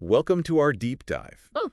welcome to our deep dive. Oh.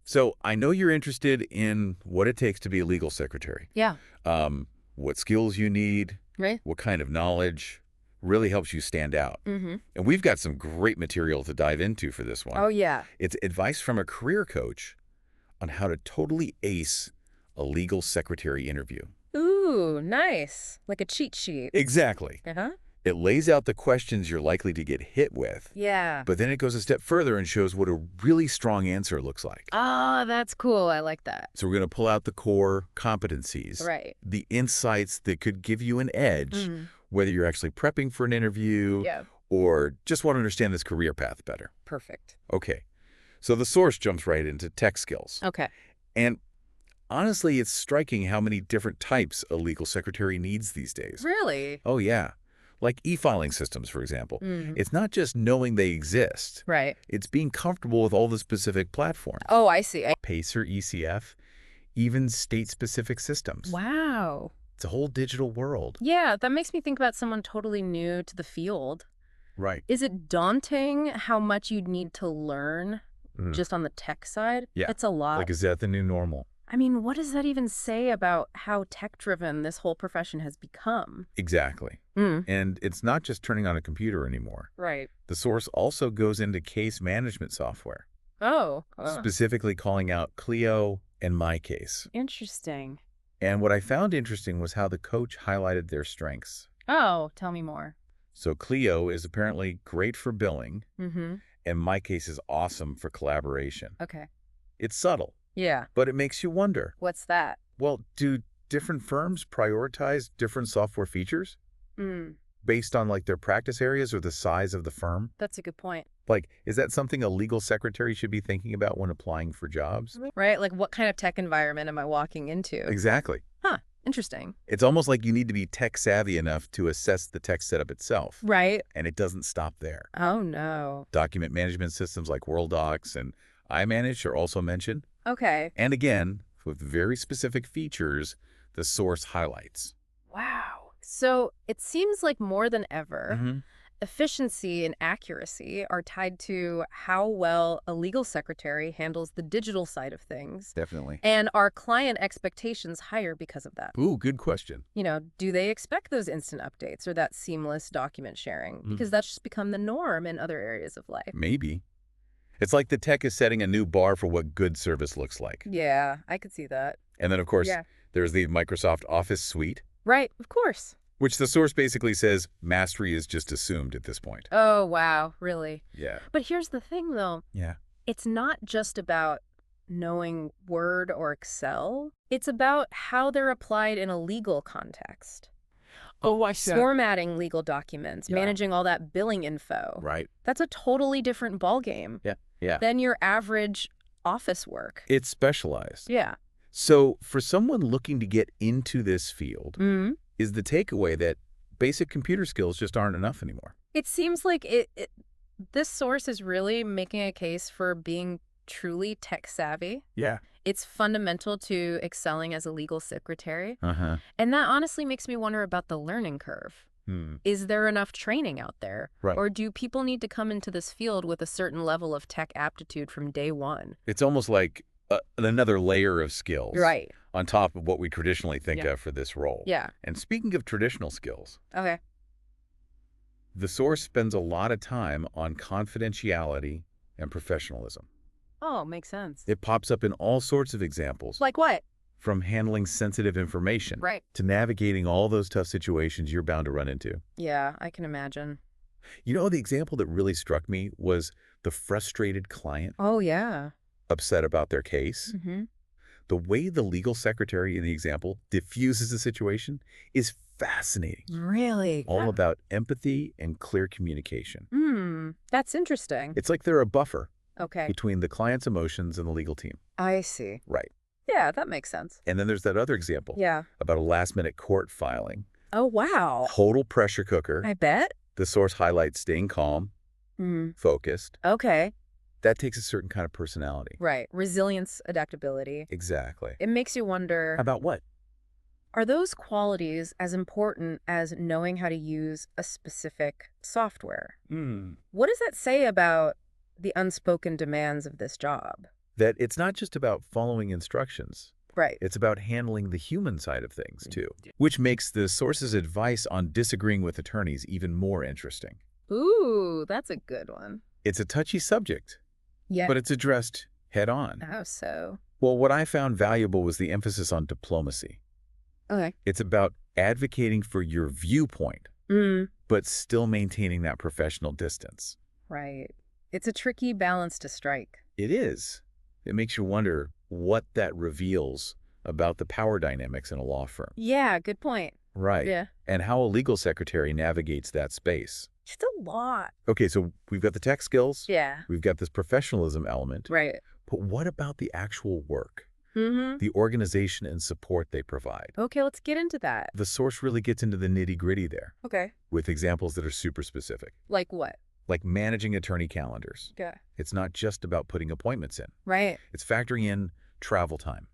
So I know you're interested in what it takes to be a legal secretary. Yeah. What skills you need, Right. what kind of knowledge really helps you stand out. Mm-hmm. And we've got some great material to dive into for this one. Oh, yeah. It's advice from a career coach on how to totally ace a legal secretary interview. Ooh, nice. Like a cheat sheet. Exactly. Uh-huh. It lays out the questions you're likely to get hit with, Yeah. but then it goes a step further and shows what a really strong answer looks like. Ah, that's cool. I like that. So we're going to pull out the core competencies, Right. the insights that could give you an edge, Mm. whether you're actually prepping for an interview Yeah. or just want to understand this career path better. Perfect. Okay, so the source jumps right into tech skills. Okay. And honestly, it's striking how many different types a legal secretary needs these days. Really? Oh, yeah. Like e-filing systems, for example. Mm. It's not just knowing they exist. Right. It's being comfortable with all the specific platforms. Oh, I see. PACER, ECF, even state-specific systems. Wow. It's a whole digital world. Yeah, that makes me think about someone totally new to the field. Right. Is it daunting how much you'd need to learn just on the tech side? Yeah. It's a lot. Like, is that the new normal? I mean, what does that even say about how tech-driven this whole profession has become? Exactly. Mm. And it's not just turning on a computer anymore. Right. The source also goes into case management software, Oh. specifically calling out Clio and MyCase. Interesting. And what I found interesting was how the coach highlighted their strengths. Oh, tell me more. So Clio is apparently great for billing, Mm-hmm. and MyCase is awesome for collaboration. Okay. It's subtle, Yeah. but it makes you wonder, What's that? well, do different firms prioritize different software features based on like their practice areas or the size of the firm? That's a good point. Like, is that something a legal secretary should be thinking about when applying for jobs? Right? Like, what kind of tech environment am I walking into? Exactly. Huh. Interesting. It's almost like you need to be tech savvy enough to assess the tech setup itself. Right. And it doesn't stop there. Oh, no. Document management systems like WorldDocs and iManage are also mentioned. Okay. And again, with very specific features, the source highlights. Wow. So it seems like more than ever, efficiency and accuracy are tied to how well a legal secretary handles the digital side of things. Definitely. And are client expectations higher because of that? Ooh, good question. You know, do they expect those instant updates or that seamless document sharing? Because that's just become the norm in other areas of life. Maybe. It's like the tech is setting a new bar for what good service looks like. Yeah, I could see that. And then, of course, Yeah. there's the Microsoft Office suite, Right, of course. which the source basically says mastery is just assumed at this point. Oh, wow, really? Yeah. But here's the thing, though. Yeah. It's not just about knowing Word or Excel. It's about how they're applied in a legal context. Oh, I see. Formatting legal documents, Yeah. managing all that billing info. Right. That's a totally different ballgame Yeah. than your average office work. It's specialized. Yeah. So for someone looking to get into this field, Mm-hmm. is the takeaway that basic computer skills just aren't enough anymore? It seems like this source is really making a case for being truly tech savvy. Yeah. It's fundamental to excelling as a legal secretary. Uh-huh. And that honestly makes me wonder about the learning curve. Is there enough training out there? Right. Or do people need to come into this field with a certain level of tech aptitude from day one? It's almost like another layer of skills. Right. On top of what we traditionally think Yeah. of for this role. Yeah. And speaking of traditional skills, Okay. the source spends a lot of time on confidentiality and professionalism. Oh, makes sense. It pops up in all sorts of examples, Like what? from handling sensitive information Right. to navigating all those tough situations you're bound to run into. Yeah, I can imagine. You know, the example that really struck me was the frustrated client Oh, yeah. upset about their case. Mm-hmm. The way the legal secretary in the example diffuses the situation is fascinating. Really? All about empathy and clear communication. That's interesting. It's like they're a buffer Okay. between the client's emotions and the legal team. I see. Right. Yeah, that makes sense. And then there's that other example Yeah. about a last-minute court filing. Oh, wow. Total pressure cooker. I bet. The source highlights staying calm, focused. Okay. That takes a certain kind of personality. Right. Resilience, adaptability. Exactly. It makes you wonder, About what? are those qualities as important as knowing how to use a specific software? What does that say about the unspoken demands of this job. That it's not just about following instructions. Right. It's about handling the human side of things, too, which makes the source's advice on disagreeing with attorneys even more interesting. Ooh, that's a good one. It's a touchy subject, Yeah. but it's addressed head-on. How so? Well, what I found valuable was the emphasis on diplomacy. Okay. It's about advocating for your viewpoint, but still maintaining that professional distance. Right. It's a tricky balance to strike. It is. It makes you wonder what that reveals about the power dynamics in a law firm. Yeah, good point. Right. Yeah. And how a legal secretary navigates that space. Just a lot. Okay, so we've got the tech skills. Yeah. We've got this professionalism element. Right. But what about the actual work? Mm-hmm. The organization and support they provide? Okay, let's get into that. The source really gets into the nitty-gritty there Okay. with examples that are super specific. Like what? Like managing attorney calendars. Yeah. It's not just about putting appointments in. Right. It's factoring in travel time,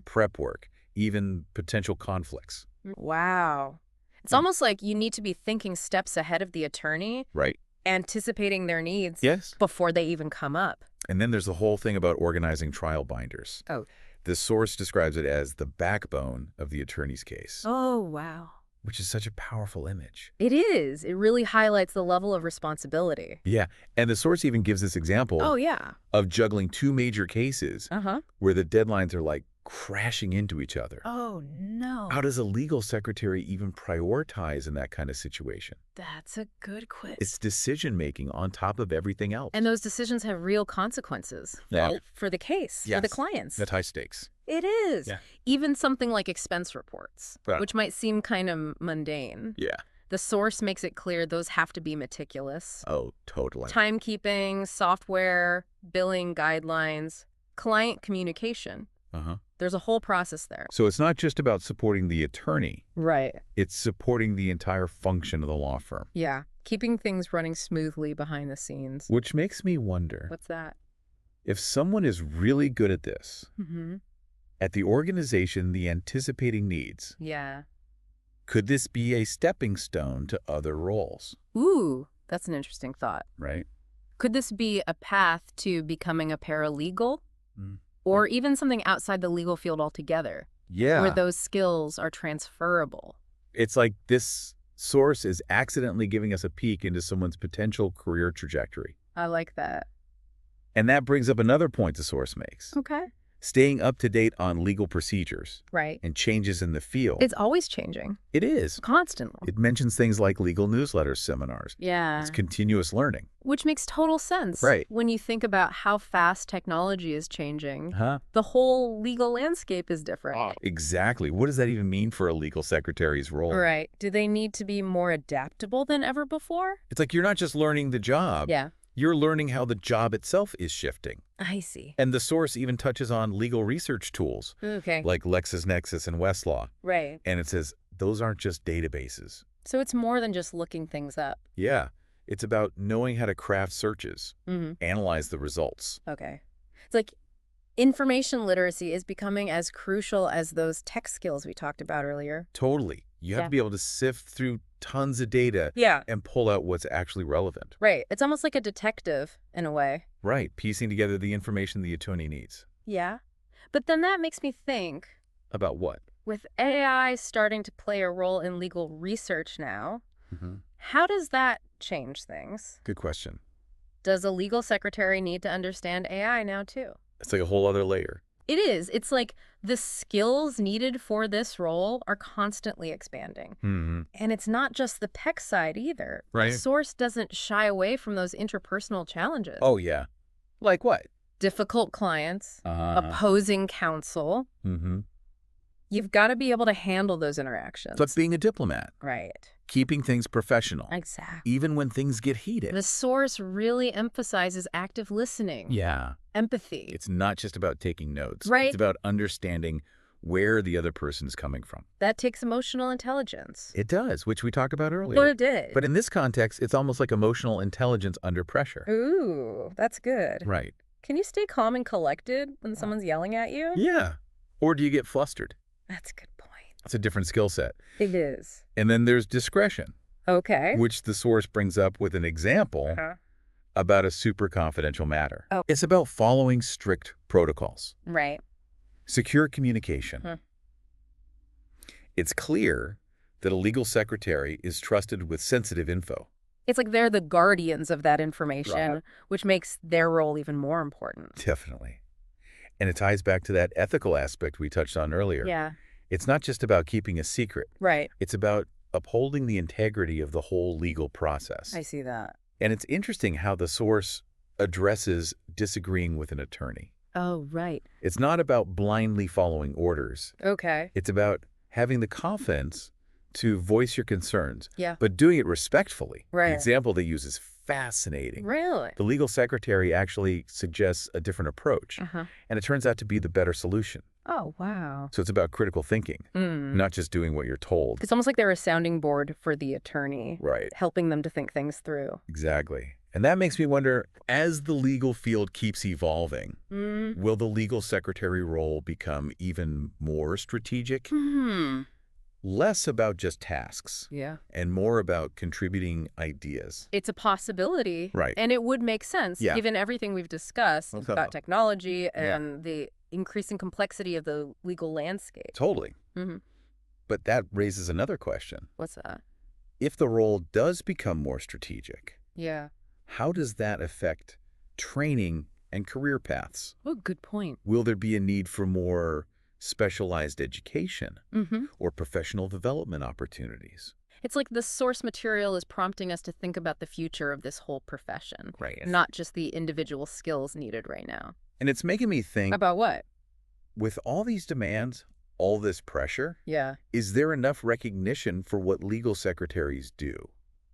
prep work, even potential conflicts. Wow. It's almost like you need to be thinking steps ahead of the attorney, Right. anticipating their needs Yes. before they even come up. And then there's the whole thing about organizing trial binders. Oh. The source describes it as the backbone of the attorney's case, Oh, wow. which is such a powerful image. It is. It really highlights the level of responsibility. Yeah, and the source even gives this example Oh, yeah. of juggling two major cases Uh-huh. where the deadlines are like crashing into each other. Oh, no. How does a legal secretary even prioritize in that kind of situation? That's a good quiz. It's decision-making on top of everything else. And those decisions have real consequences Yeah. for the case, for the Yes. clients. That's high stakes. It is. Yeah. Even something like expense reports, Yeah. which might seem kind of mundane. Yeah. The source makes it clear those have to be meticulous. Oh, totally. Timekeeping, software, billing guidelines, client communication. Uh-huh. There's a whole process there. So it's not just about supporting the attorney. Right. It's supporting the entire function of the law firm. Yeah. Keeping things running smoothly behind the scenes. Which makes me wonder, What's that? if someone is really good at this, Mm-hmm. at the organization the anticipating needs, Yeah. could this be a stepping stone to other roles? Ooh, that's an interesting thought. Right? Could this be a path to becoming a paralegal? Mm. Or even something outside the legal field altogether, Yeah. where those skills are transferable? It's like this source is accidentally giving us a peek into someone's potential career trajectory. I like that. And that brings up another point the source makes. Okay. Staying up to date on legal procedures Right. and changes in the field. It's always changing. It is. Constantly. It mentions things like legal newsletters, seminars. Yeah. It's continuous learning. Which makes total sense. Right. When you think about how fast technology is changing, Huh? the whole legal landscape is different. Exactly. What does that even mean for a legal secretary's role? Right. Do they need to be more adaptable than ever before? It's like you're not just learning the job. Yeah. You're learning how the job itself is shifting. I see. And the source even touches on legal research tools Okay. like LexisNexis and Westlaw. Right. And it says those aren't just databases. So it's more than just looking things up. Yeah. It's about knowing how to craft searches, Mm-hmm. analyze the results. Okay. It's like information literacy is becoming as crucial as those tech skills we talked about earlier. Totally. You have Yeah. to be able to sift through tons of data Yeah. and pull out what's actually relevant. Right. It's almost like a detective in a way. Right. Piecing together the information the attorney needs. Yeah. But then that makes me think, About what? with AI starting to play a role in legal research now, Mm-hmm. how does that change things? Good question. Does a legal secretary need to understand AI now too? It's like a whole other layer. It is. It's like the skills needed for this role are constantly expanding. Mm-hmm. And it's not just the tech side either. Right. The source doesn't shy away from those interpersonal challenges. Oh, yeah. Like what? Difficult clients, opposing counsel. Mm-hmm. You've got to be able to handle those interactions. It's like being a diplomat, Right. keeping things professional, Exactly. even when things get heated. The source really emphasizes active listening, Yeah. empathy. It's not just about taking notes. Right. It's about understanding where the other person is coming from. That takes emotional intelligence. It does, which we talked about earlier. Well, it did. But in this context, it's almost like emotional intelligence under pressure. Ooh, that's good. Right. Can you stay calm and collected when someone's yelling at you? Yeah. Or do you get flustered? That's a good point. It's a different skill set. It is. And then there's discretion, Okay. which the source brings up with an example about a super confidential matter. Oh. It's about following strict protocols. Right. Secure communication. Hmm. It's clear that a legal secretary is trusted with sensitive info. It's like they're the guardians of that information, Right. which makes their role even more important. Definitely. And it ties back to that ethical aspect we touched on earlier. Yeah. It's not just about keeping a secret. Right. It's about upholding the integrity of the whole legal process. I see that. And it's interesting how the source addresses disagreeing with an attorney. Oh, right. It's not about blindly following orders. Okay. It's about having the confidence to voice your concerns, Yeah. but doing it respectfully. Right. The example they use is fascinating. Really? The legal secretary actually suggests a different approach, Uh-huh. and it turns out to be the better solution. Oh, wow. So it's about critical thinking, not just doing what you're told. It's almost like they're a sounding board for the attorney, Right. helping them to think things through. Exactly. And that makes me wonder, as the legal field keeps evolving, will the legal secretary role become even more strategic? Less about just tasks Yeah. and more about contributing ideas. It's a possibility. Right. And it would make sense, Yeah. given everything we've discussed Okay. about technology and the increasing complexity of the legal landscape. Totally. Mm-hmm. But that raises another question. What's that? If the role does become more strategic, Yeah. how does that affect training and career paths? Oh, good point. Will there be a need for more specialized education Mm-hmm. or professional development opportunities? It's like the source material is prompting us to think about the future of this whole profession, Right. not just the individual skills needed right now. And it's making me think, About what? with all these demands, all this pressure, Yeah. is there enough recognition for what legal secretaries do?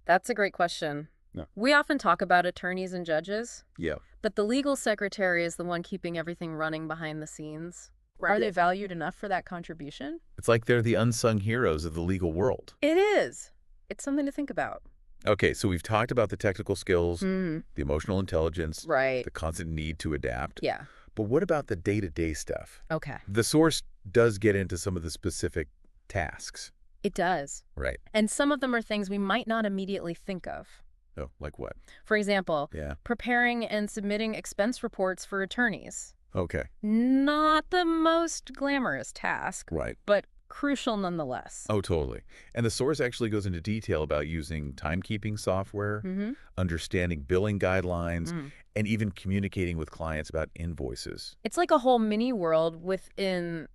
That's a great question. No. We often talk about attorneys and judges, Yeah. but the legal secretary is the one keeping everything running behind the scenes. Are they valued enough for that contribution? It's like they're the unsung heroes of the legal world. It is. It's something to think about. Okay, so we've talked about the technical skills, the emotional intelligence, Right. the constant need to adapt. Yeah. But what about the day-to-day stuff? Okay. The source does get into some of the specific tasks. It does. Right. And some of them are things we might not immediately think of. Oh, like what? For example, Yeah. preparing and submitting expense reports for attorneys. Okay. Not the most glamorous task, Right. but crucial nonetheless. Oh, totally. And the source actually goes into detail about using timekeeping software, understanding billing guidelines, and even communicating with clients about invoices. It's like a whole mini world within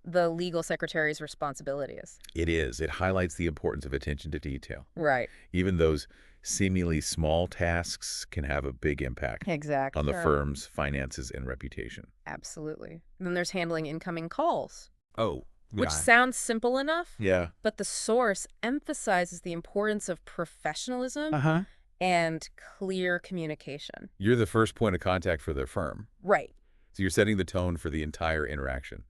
the legal secretary's responsibilities. It is. It highlights the importance of attention to detail. Right. Even those seemingly small tasks can have a big impact Exactly. on the firm's finances and reputation. Absolutely. And then there's handling incoming calls, Oh, which sounds simple enough, yeah. but the source emphasizes the importance of professionalism Uh-huh. and clear communication. You're the first point of contact for the firm. Right. So you're setting the tone for the entire interaction.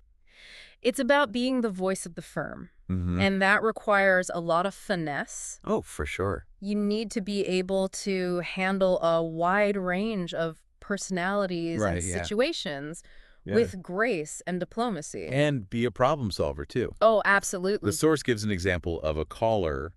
It's about being the voice of the firm, and that requires a lot of finesse. Oh, for sure. You need to be able to handle a wide range of personalities Right, and yeah. situations Yeah. with grace and diplomacy. And be a problem solver, too. Oh, absolutely. The source gives an example of a caller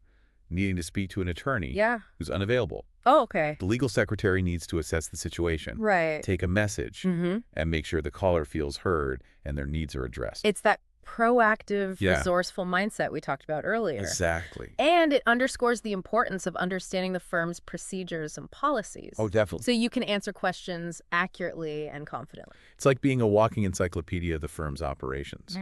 needing to speak to an attorney Yeah. who's unavailable. Oh, okay. The legal secretary needs to assess the situation, Right. take a message, Mm-hmm. and make sure the caller feels heard and their needs are addressed. It's that proactive, Yeah. resourceful mindset we talked about earlier. Exactly. And it underscores the importance of understanding the firm's procedures and policies. Oh, definitely. So you can answer questions accurately and confidently. It's like being a walking encyclopedia of the firm's operations.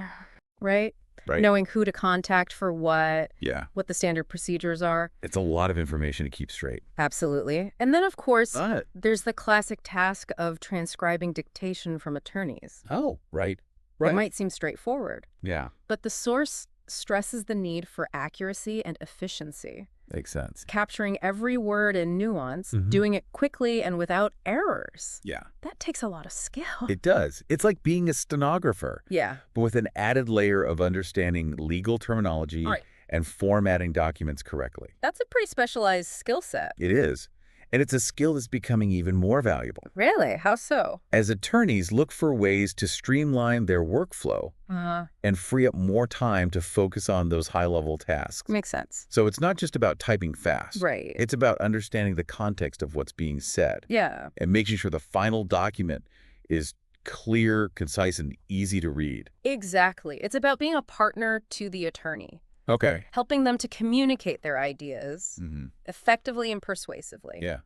Right? Right. Knowing who to contact for what Yeah. the standard procedures are. It's a lot of information to keep straight. Absolutely. And then, of course, But, there's the classic task of transcribing dictation from attorneys. oh, right. It might seem straightforward, Yeah. but the source stresses the need for accuracy and efficiency, Makes sense. capturing every word and nuance, doing it quickly and without errors. Yeah. That takes a lot of skill. It does. It's like being a stenographer, Yeah. but with an added layer of understanding legal terminology Right. and formatting documents correctly. That's a pretty specialized skill set. It is. And it's a skill that's becoming even more valuable. Really? How so? As attorneys look for ways to streamline their workflow and free up more time to focus on those high-level tasks. Makes sense. So it's not just about typing fast. Right. It's about understanding the context of what's being said. Yeah. And making sure the final document is clear, concise, and easy to read. Exactly. It's about being a partner to the attorney. Okay. Helping them to communicate their ideas effectively and persuasively. Yeah.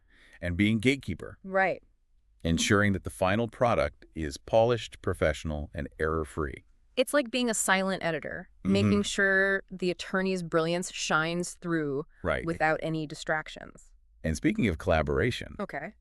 And being gatekeeper. Right. Ensuring that the final product is polished, professional, and error-free. It's like being a silent editor, making sure the attorney's brilliance shines through without any distractions. And speaking of collaboration, Okay.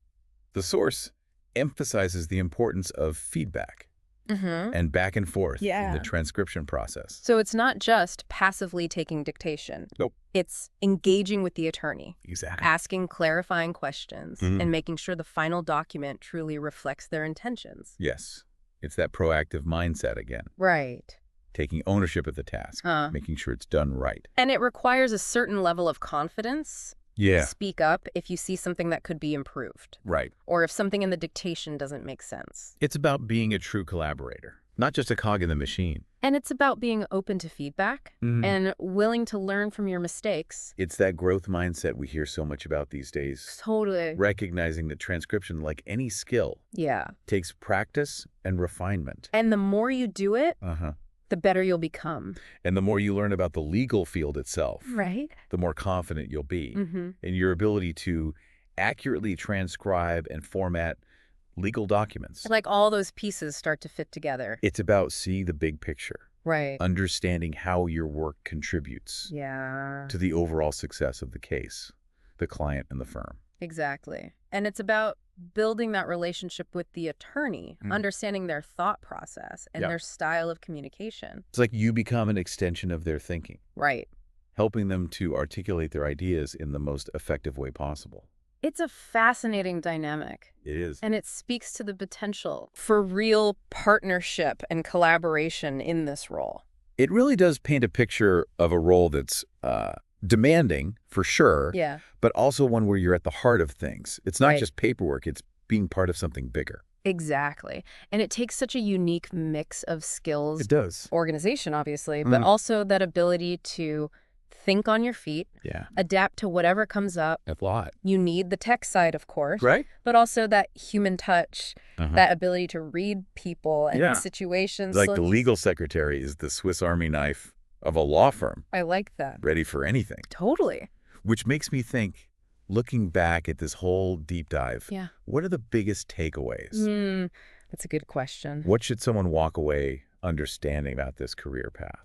the source emphasizes the importance of feedback and back and forth in the transcription process. So it's not just passively taking dictation. Nope. It's engaging with the attorney. Exactly. Asking clarifying questions and making sure the final document truly reflects their intentions. Yes. It's that proactive mindset again. Right. Taking ownership of the task, making sure it's done right. And it requires a certain level of confidence. Yeah. Speak up if you see something that could be improved. Right. Or if something in the dictation doesn't make sense. It's about being a true collaborator, not just a cog in the machine. And it's about being open to feedback and willing to learn from your mistakes. It's that growth mindset we hear so much about these days. Totally. Recognizing that transcription, like any skill, takes practice and refinement. And the more you do it, the better you'll become. And the more you learn about the legal field itself, Right. the more confident you'll be in your ability to accurately transcribe and format legal documents. Like all those pieces start to fit together. It's about seeing the big picture, Right. understanding how your work contributes to the overall success of the case, the client, and the firm. Exactly. And it's about building that relationship with the attorney, understanding their thought process and their style of communication. It's like you become an extension of their thinking, Right. helping them to articulate their ideas in the most effective way possible. It's a fascinating dynamic. It is. And it speaks to the potential for real partnership and collaboration in this role. It really does paint a picture of a role that's demanding, for sure, but also one where you're at the heart of things. It's not just paperwork, it's being part of something bigger. Exactly. And it takes such a unique mix of skills. It does. Organization, obviously, but also that ability to think on your feet, adapt to whatever comes up. A lot. You need the tech side, of course, Right. but also that human touch, that ability to read people and situations. Like the legal secretary is the Swiss Army knife of a law firm. I like that. Ready for anything. Totally. Which makes me think, looking back at this whole deep dive, what are the biggest takeaways? That's a good question. What should someone walk away understanding about this career path?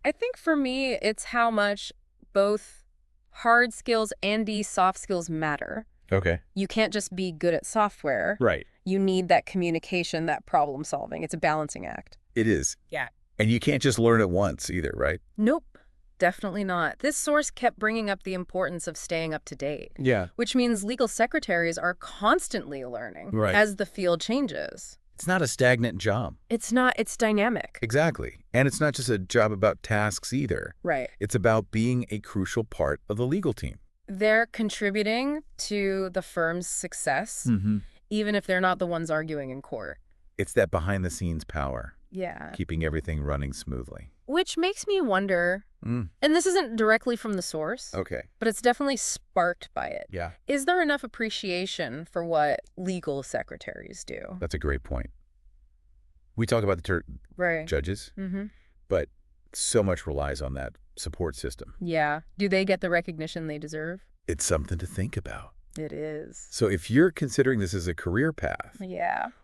I think for me, it's how much both hard skills and these soft skills matter. Okay. You can't just be good at software. Right. You need that communication, that problem solving. It's a balancing act. It is. Yeah. And you can't just learn it once either, right? Nope. Definitely not. This source kept bringing up the importance of staying up to date. Yeah. Which means legal secretaries are constantly learning as the field changes. It's not a stagnant job. It's not. It's dynamic. Exactly. And it's not just a job about tasks either. Right. It's about being a crucial part of the legal team. They're contributing to the firm's success, even if they're not the ones arguing in court. It's that behind-the-scenes power. Yeah. Keeping everything running smoothly. Which makes me wonder, and this isn't directly from the source, but it's definitely sparked by it. Yeah. Is there enough appreciation for what legal secretaries do? That's a great point. We talk about the judges, but so much relies on that support system. Yeah. Do they get the recognition they deserve? It's something to think about. It is. So if you're considering this as a career path,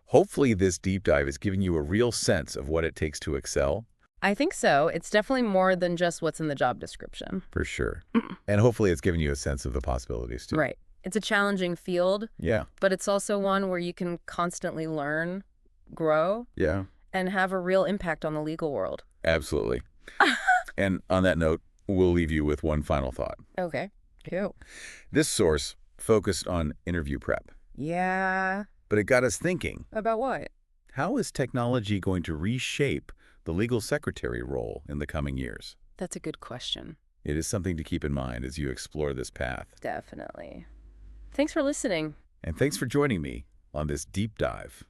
hopefully this deep dive is giving you a real sense of what it takes to excel. I think so. It's definitely more than just what's in the job description. For sure. And hopefully it's giving you a sense of the possibilities too. Right. It's a challenging field. Yeah. But it's also one where you can constantly learn, grow, and have a real impact on the legal world. Absolutely. And on that note, we'll leave you with one final thought. Okay. Cool. This source focused on interview prep. Yeah. But it got us thinking. About what? How is technology going to reshape the legal secretary role in the coming years? That's a good question. It is something to keep in mind as you explore this path. Definitely. Thanks for listening. And thanks for joining me on this deep dive.